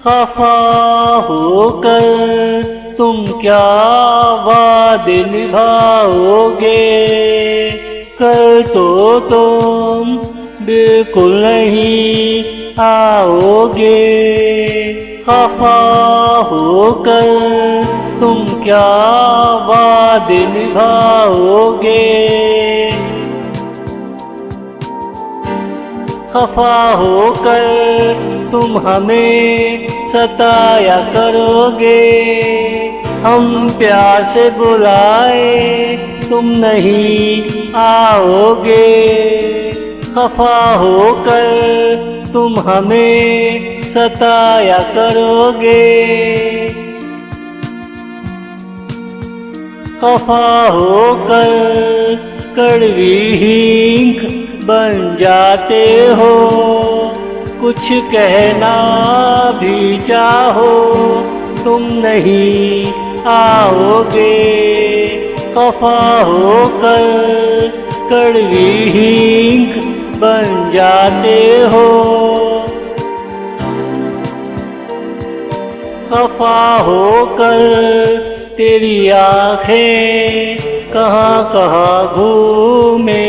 खफा होकर तुम क्या वादे निभाओगे, कर तो तुम बिल्कुल नहीं आओगे। खफा होकर तुम क्या वादे निभाओगे, खफा होकर तुम हमें सताया करोगे। हम प्यार से बुलाए तुम नहीं आओगे, खफा होकर तुम हमें सताया करोगे। खफा होकर कड़वी हींग बन जाते हो, कुछ कहना भी चाहो तुम नहीं आओगे। खफा होकर कड़वी हींग बन जाते हो, खफा होकर तेरी आँखें कहाँ कहाँ घूमे,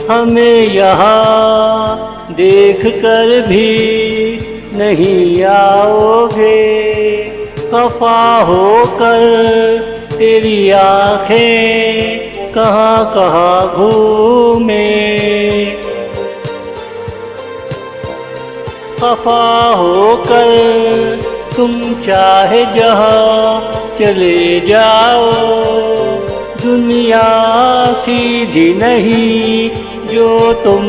हमें यहाँ देख कर भी नहीं आओगे। खफा होकर तेरी आँखें कहाँ कहाँ घूमे, खफा होकर तुम चाहे जहाँ चले जाओ, दुनिया सीधी नहीं जो तुम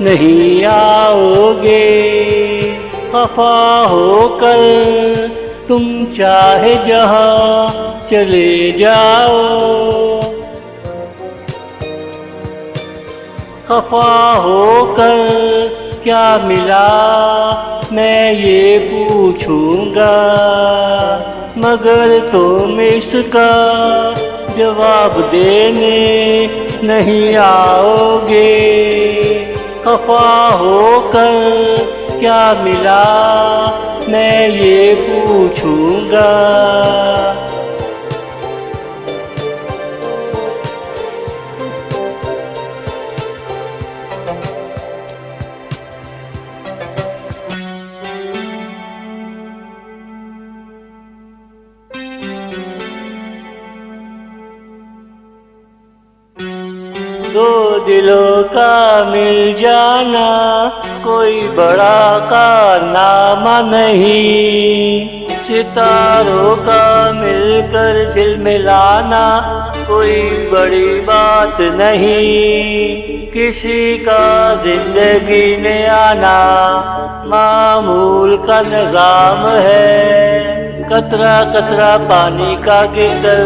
नहीं आओगे। खफा होकर तुम चाहे जहाँ चले जाओ, खफा होकर क्या मिला मैं ये पूछूंगा, मगर तुम इसका जवाब देने नहीं आओगे। खफा होकर क्या मिला मैं ये पूछूंगा, दो दिलों का मिल जाना कोई बड़ा कारनामा नहीं, सितारों का मिलकर झिलमिलाना कोई बड़ी बात नहीं। किसी का जिंदगी में आना मामूल का निजाम है, कतरा कतरा पानी का गिरकर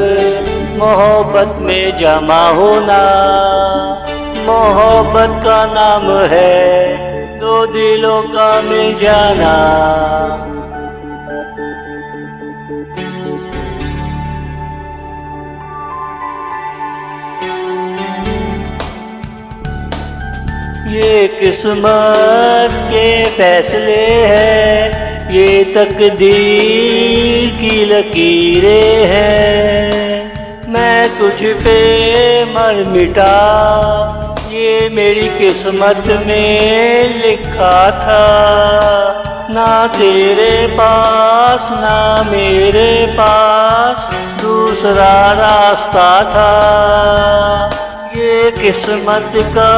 मोहब्बत में जमा होना मोहब्बत का नाम है, दो दिलों का मिल जाना। ये किस्मत के फैसले हैं, ये तकदीर की लकीरें हैं, मैं तुझ पे मर मिटा ये मेरी किस्मत में लिखा था। ना तेरे पास ना मेरे पास दूसरा रास्ता था, ये किस्मत का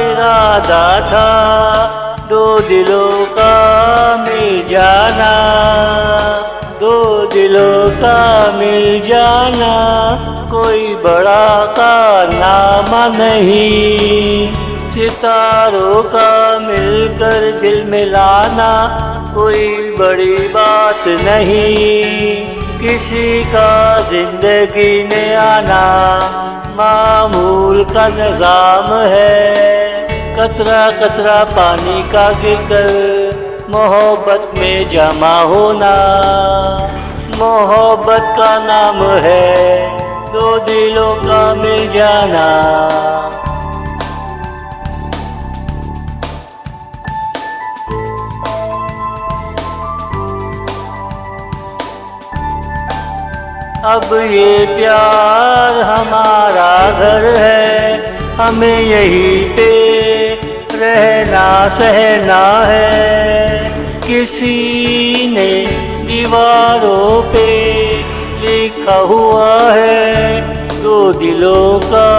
इरादा था दो दिलों का मिल जाना, दो दिलों का मिल जाना कोई बड़ा कारनामा नहीं, सितारों का मिलकर झिलमिलाना कोई बड़ी बात नहीं। किसी का जिंदगी में आना मामूल का निजाम है, कतरा कतरा पानी का गिरकर मोहब्बत में जमा होना मोहब्बत का नाम है, दो दिलों का मिल जाना। अब ये प्यार हमारा घर है, हमें यहीं पे रहना सहना है। किसी ने दीवारों पे लिखा हुआ है, दो दिलों का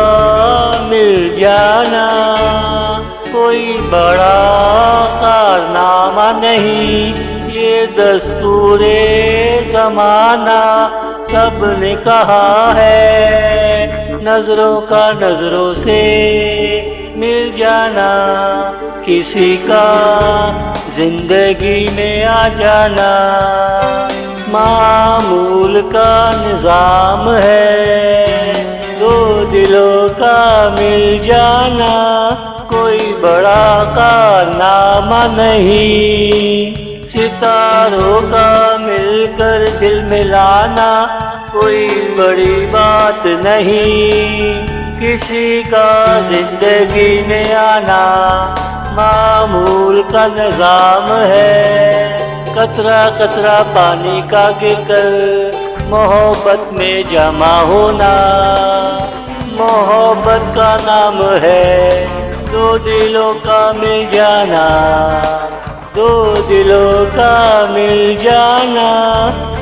मिल जाना कोई बड़ा कारनामा नहीं, ये दस्तूरे ज़माना सबने कहा है। नजरों का नजरों से मिल जाना, किसी का जिंदगी में आ जाना मामूल का निजाम है। दो दिलों का मिल जाना कोई बड़ा कारनामा नहीं, सितारों का मिलकर दिल मिलाना कोई बड़ी बात नहीं। किसी का जिंदगी में आना मामूल का निजाम है। कतरा कतरा पानी का गिरकर मोहब्बत में जमा होना, मोहब्बत का नाम है। दो दिलों का मिल जाना, दो दिलों का मिल जाना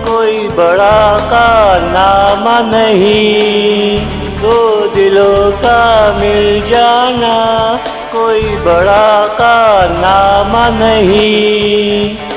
कोई बड़ा कारनामा नहीं, दो दिलों का मिल जाना कोई बड़ा कारनामा नहीं।